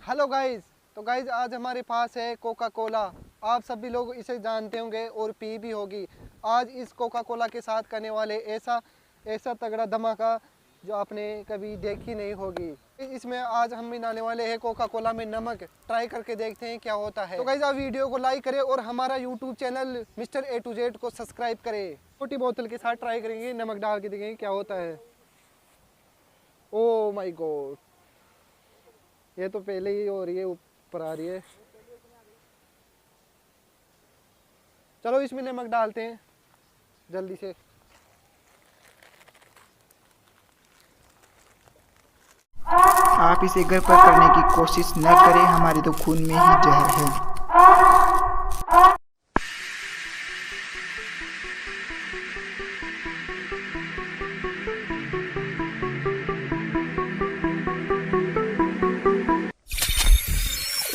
Hello guys. तो guys आज हमारे पास है कोका कोला। आप सभी लोग इसे जानते होंगे और पी भी होगी। आज इस कोका कोला के साथ करने वाले ऐसा तगड़ा धमाका जो आपने कभी देखी नहीं होगी। इसमें आज हम मिलाने वाले हैं कोका कोला में नमक। ट्राई करके देखते हैं क्या होता है। तो गाइस आप वीडियो को लाइक करें और हमारा YouTube channel mister A to Z को सब्सक्राइब करें। छोटी बोतल के साथ ट्राई करेंगे, नमक डाल के देखेंगे क्या होता है। ओ माय गॉड, ये तो पहले ही हो रही है, ऊपर आ रही है। चलो इसमें नमक डालते हैं जल्दी से। आप इसे घर पर करने की कोशिश न करें, हमारे तो खून में ही जहर है।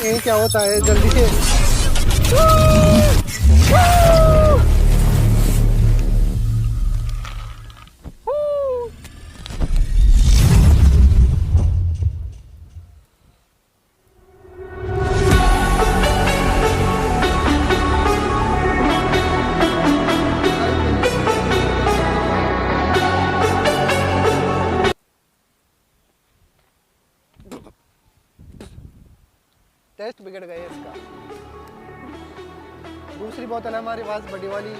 ये क्या होता है, जल्दी से। टेस्ट बिगड़ गया इसका। दूसरी बोतल है हमारे पास बड़ी वाली,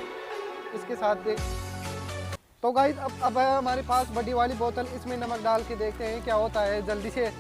इसके साथ देख। तो गाइस अब है हमारे पास बड़ी वाली बोतल, इसमें नमक डाल के देखते हैं क्या होता है जल्दी से।